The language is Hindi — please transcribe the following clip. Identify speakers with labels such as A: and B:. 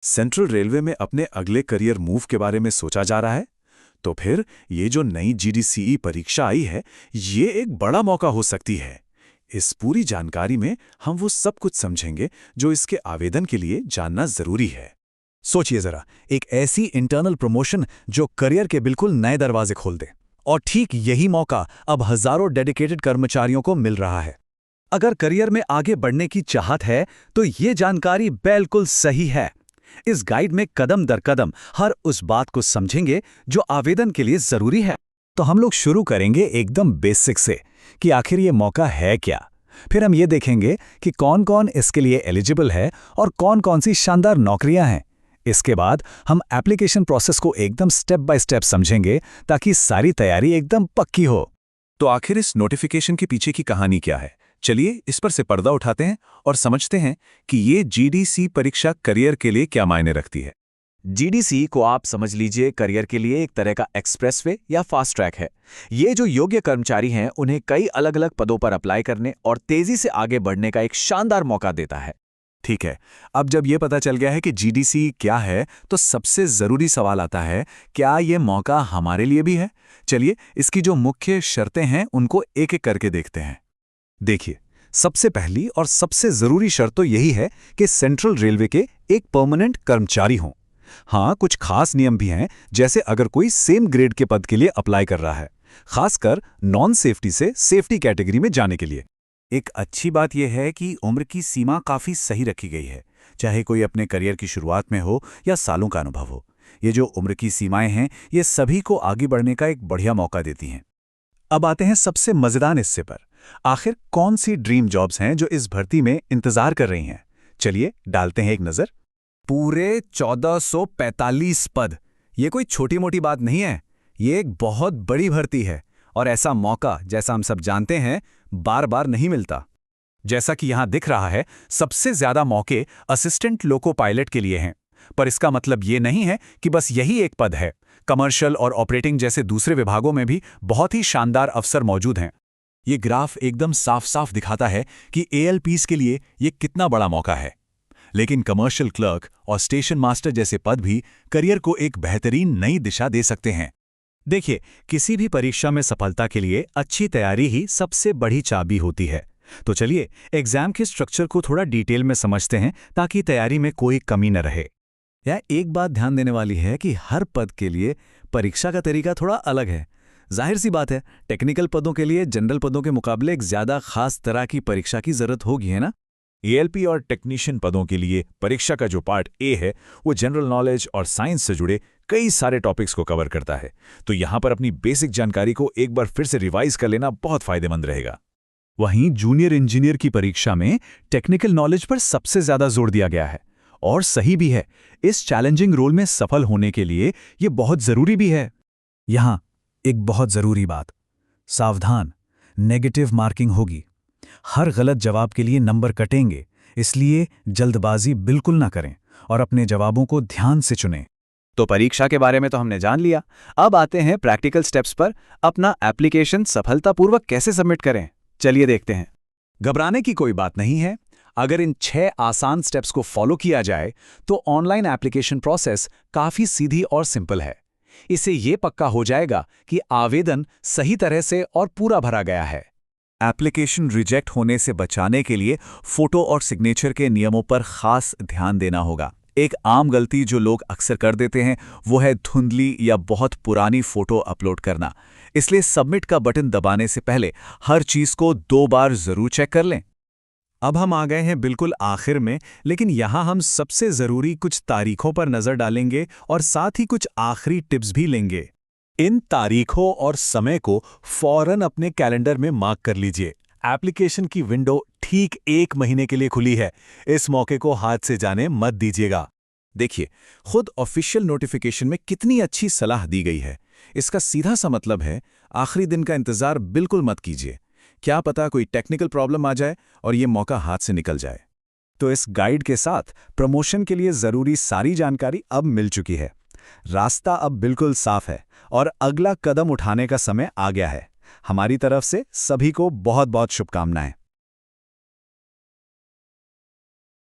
A: सेंट्रल रेलवे में अपने अगले करियर मूव के बारे में सोचा जा रहा है? तो फिर ये जो नई जीडीसीई परीक्षा आई है, ये एक बड़ा मौका हो सकती है। इस पूरी जानकारी में हम वो सब कुछ समझेंगे जो इसके आवेदन के लिए जानना जरूरी है।
B: सोचिए जरा, एक ऐसी इंटरनल प्रमोशन जो करियर के बिल्कुल नए दरवाजे खोल दे। और ठीक यही मौका अब हजारों डेडिकेटेड कर्मचारियों को मिल रहा है। अगर करियर में आगे बढ़ने की चाहत है तो ये जानकारी बिल्कुल सही है। इस गाइड में कदम दर कदम हर उस बात को समझेंगे जो आवेदन के लिए जरूरी है। तो हम लोग शुरू करेंगे एकदम बेसिक से कि आखिर ये मौका है क्या। फिर हम ये देखेंगे कि कौन कौन इसके लिए एलिजिबल है और कौन कौन सी शानदार नौकरियां हैं। इसके बाद हम एप्लीकेशन प्रोसेस को एकदम स्टेप बाय स्टेप समझेंगे ताकि सारी तैयारी एकदम पक्की हो।
A: तो आखिर इस नोटिफिकेशन के पीछे की कहानी क्या है? चलिए इस पर से पर्दा उठाते हैं और समझते हैं कि ये जीडीसी परीक्षा करियर के लिए क्या मायने रखती है।
B: जीडीसी को आप समझ लीजिए करियर के लिए एक तरह का एक्सप्रेसवे या फास्ट ट्रैक है। ये जो योग्य कर्मचारी हैं उन्हें कई अलग अलग पदों पर अप्लाई करने और तेजी से आगे बढ़ने का एक शानदार मौका देता है।
A: ठीक है, अब जब ये पता चल गया है कि जीडीसी क्या है, तो सबसे जरूरी सवाल आता है, क्या ये मौका हमारे लिए भी है? चलिए इसकी जो मुख्य शर्तें हैं उनको एक एक करके देखते हैं।
B: देखिए, सबसे पहली और सबसे जरूरी शर्त तो यही है कि सेंट्रल रेलवे के एक परमानेंट कर्मचारी हों। हाँ, कुछ खास नियम भी हैं, जैसे अगर कोई सेम ग्रेड के पद के लिए अप्लाई कर रहा है, खासकर नॉन सेफ्टी से सेफ्टी कैटेगरी में जाने के लिए।
A: एक अच्छी बात यह है कि उम्र की सीमा काफी सही रखी गई है, चाहे कोई अपने करियर की शुरुआत में हो या सालों का अनुभव हो। ये जो उम्र की सीमाएं हैं, ये सभी को आगे बढ़ने का एक बढ़िया मौका देती हैं।
B: अब आते हैं सबसे मजेदार हिस्से पर। आखिर कौन सी ड्रीम जॉब्स हैं जो इस भर्ती में इंतजार कर रही हैं? चलिए डालते हैं एक नजर। पूरे 1445 पद। ये कोई छोटी मोटी बात नहीं है, ये एक बहुत बड़ी भर्ती है। और ऐसा मौका, जैसा हम सब जानते हैं, बार बार नहीं मिलता। जैसा कि यहां दिख रहा है, सबसे ज्यादा मौके असिस्टेंट लोको पायलट के लिए हैं। पर इसका मतलब ये नहीं है कि बस यही एक पद है। कमर्शियल और ऑपरेटिंग जैसे दूसरे विभागों में भी बहुत ही शानदार अवसर मौजूद हैं। ये ग्राफ एकदम साफ साफ दिखाता है कि एएलपीज के लिए ये कितना बड़ा मौका है। लेकिन कमर्शियल क्लर्क और स्टेशन मास्टर जैसे पद भी करियर को एक बेहतरीन नई दिशा दे सकते हैं। देखिए, किसी भी परीक्षा में सफलता के लिए अच्छी तैयारी ही सबसे बड़ी चाबी होती है। तो चलिए एग्जाम के स्ट्रक्चर को थोड़ा डिटेल में समझते हैं ताकि तैयारी में कोई कमी न रहे। यह एक बात ध्यान देने वाली है कि हर पद के लिए परीक्षा का तरीका थोड़ा अलग है। जाहिर सी बात है, टेक्निकल पदों के लिए जनरल पदों के मुकाबले एक ज्यादा खास तरह की परीक्षा की जरूरत होगी, है ना?
A: एएलपी और टेक्नीशियन पदों के लिए परीक्षा का जो पार्ट ए है, वो जनरल नॉलेज और साइंस से जुड़े कई सारे टॉपिक्स को कवर करता है। तो यहाँ पर अपनी बेसिक जानकारी को एक बार फिर से रिवाइज कर लेना बहुत फायदेमंद रहेगा।
B: वहीं जूनियर इंजीनियर की परीक्षा में टेक्निकल नॉलेज पर सबसे ज्यादा जोर दिया गया है, और सही भी है। इस चैलेंजिंग रोल में सफल होने के लिए ये बहुत जरूरी भी है। यहां एक बहुत जरूरी बात, सावधान, नेगेटिव मार्किंग होगी। हर गलत जवाब के लिए नंबर कटेंगे, इसलिए जल्दबाजी बिल्कुल ना करें और अपने जवाबों को ध्यान से चुनें। तो परीक्षा के बारे में तो हमने जान लिया। अब आते हैं प्रैक्टिकल स्टेप्स पर। अपना एप्लीकेशन सफलतापूर्वक कैसे सबमिट करें, चलिए देखते हैं। घबराने की कोई बात नहीं है। अगर इन 6 आसान स्टेप्स को फॉलो किया जाए तो ऑनलाइन एप्लीकेशन प्रोसेस काफी सीधी और सिंपल है। इससे ये पक्का हो जाएगा कि आवेदन सही तरह से और पूरा भरा गया है।
A: एप्लीकेशन रिजेक्ट होने से बचाने के लिए फोटो और सिग्नेचर के नियमों पर खास ध्यान देना होगा। एक आम गलती जो लोग अक्सर कर देते हैं वो है धुंधली या बहुत पुरानी फोटो अपलोड करना। इसलिए सबमिट का बटन दबाने से पहले हर चीज को 2 बार जरूर चेक कर लें।
B: अब हम आ गए हैं बिल्कुल आखिर में, लेकिन यहाँ हम सबसे ज़रूरी कुछ तारीखों पर नज़र डालेंगे और साथ ही कुछ आखिरी टिप्स भी लेंगे। इन तारीखों और समय को फौरन अपने कैलेंडर में मार्क कर लीजिए। एप्लीकेशन की विंडो ठीक 1 महीने के लिए खुली है। इस मौके को हाथ से जाने मत दीजिएगा।
A: देखिए, खुद ऑफिशियल नोटिफिकेशन में कितनी अच्छी सलाह दी गई है। इसका सीधा सा मतलब है, आखिरी दिन का इंतजार बिल्कुल मत कीजिए। क्या पता कोई टेक्निकल प्रॉब्लम आ जाए और ये मौका हाथ से निकल जाए।
B: तो इस गाइड के साथ प्रमोशन के लिए जरूरी सारी जानकारी अब मिल चुकी है। रास्ता अब बिल्कुल साफ है और अगला कदम उठाने का समय आ गया है। हमारी तरफ से सभी को बहुत बहुत शुभकामनाएं।